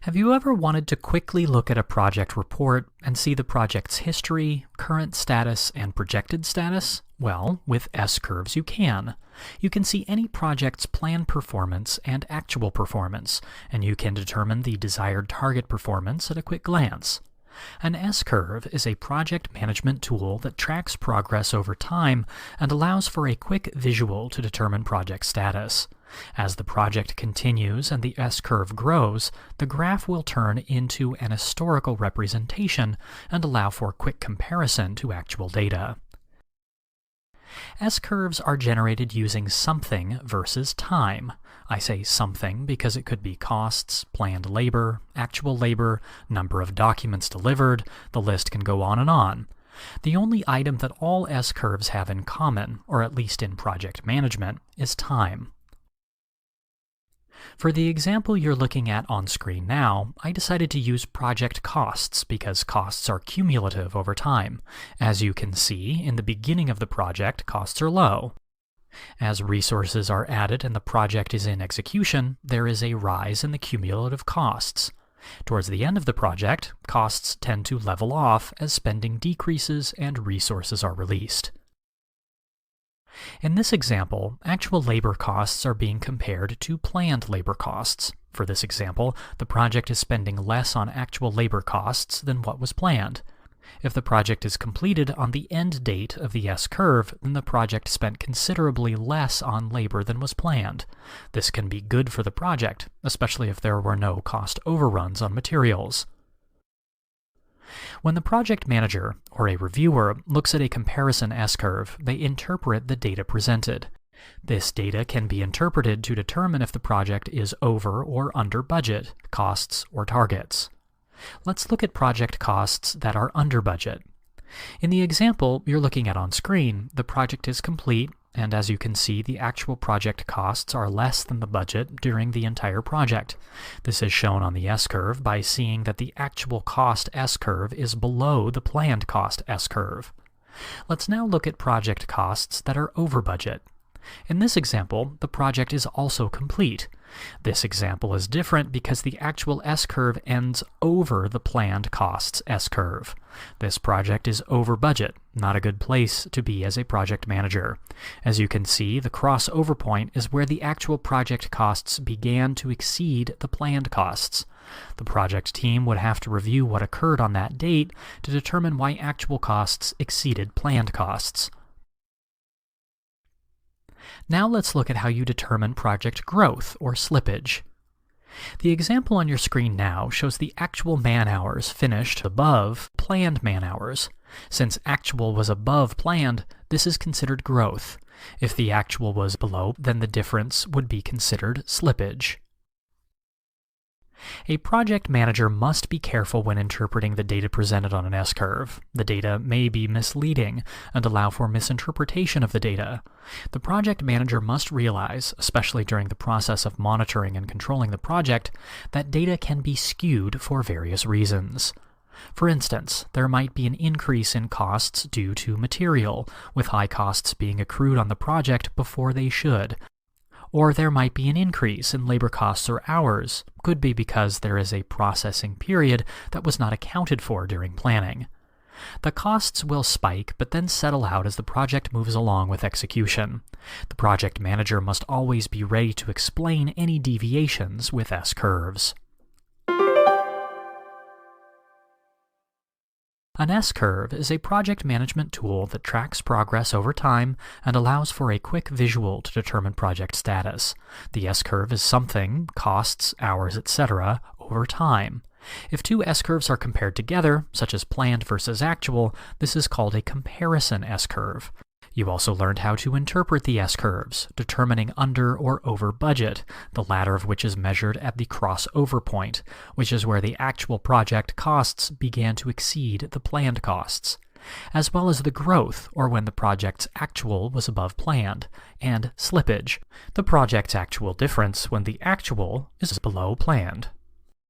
Have you ever wanted to quickly look at a project report and see the project's history, current status, and projected status? Well, with S-curves you can. You can see any project's planned performance and actual performance, and you can determine the desired target performance at a quick glance. An S-curve is a project management tool that tracks progress over time and allows for a quick visual to determine project status. As the project continues and the S-curve grows, the graph will turn into an historical representation and allow for quick comparison to actual data. S-curves are generated using something versus time. I say something because it could be costs, planned labor, actual labor, number of documents delivered, the list can go on and on. The only item that all S-curves have in common, or at least in project management, is time. For the example you're looking at on screen now, I decided to use project costs because costs are cumulative over time. As you can see, in the beginning of the project, costs are low. As resources are added and the project is in execution, there is a rise in the cumulative costs. Towards the end of the project, costs tend to level off as spending decreases and resources are released. In this example, actual labor costs are being compared to planned labor costs. For this example, the project is spending less on actual labor costs than what was planned. If the project is completed on the end date of the S-curve, then the project spent considerably less on labor than was planned. This can be good for the project, especially if there were no cost overruns on materials. When the project manager, or a reviewer, looks at a comparison S-curve, they interpret the data presented. This data can be interpreted to determine if the project is over or under budget, costs, or targets. Let's look at project costs that are under budget. In the example you're looking at on screen, the project is complete, and as you can see, the actual project costs are less than the budget during the entire project. This is shown on the S-curve by seeing that the actual cost S-curve is below the planned cost S-curve. Let's now look at project costs that are over budget. In this example, the project is also complete. This example is different because the actual S-curve ends over the planned costs S-curve. This project is over budget, not a good place to be as a project manager. As you can see, the crossover point is where the actual project costs began to exceed the planned costs. The project team would have to review what occurred on that date to determine why actual costs exceeded planned costs. Now let's look at how you determine project growth, or slippage. The example on your screen now shows the actual man-hours finished above planned man-hours. Since actual was above planned, this is considered growth. If the actual was below, then the difference would be considered slippage. A project manager must be careful when interpreting the data presented on an S-curve. The data may be misleading and allow for misinterpretation of the data. The project manager must realize, especially during the process of monitoring and controlling the project, that data can be skewed for various reasons. For instance, there might be an increase in costs due to material, with high costs being accrued on the project before they should. Or there might be an increase in labor costs or hours, could be because there is a processing period that was not accounted for during planning. The costs will spike but then settle out as the project moves along with execution. The project manager must always be ready to explain any deviations with S-curves. An S-curve is a project management tool that tracks progress over time and allows for a quick visual to determine project status. The S-curve is something, costs, hours, etc., over time. If two S-curves are compared together, such as planned versus actual, this is called a comparison S-curve. You also learned how to interpret the S-curves, determining under or over budget, the latter of which is measured at the crossover point, which is where the actual project costs began to exceed the planned costs, as well as the growth, or when the project's actual was above planned, and slippage, the project's actual difference when the actual is below planned.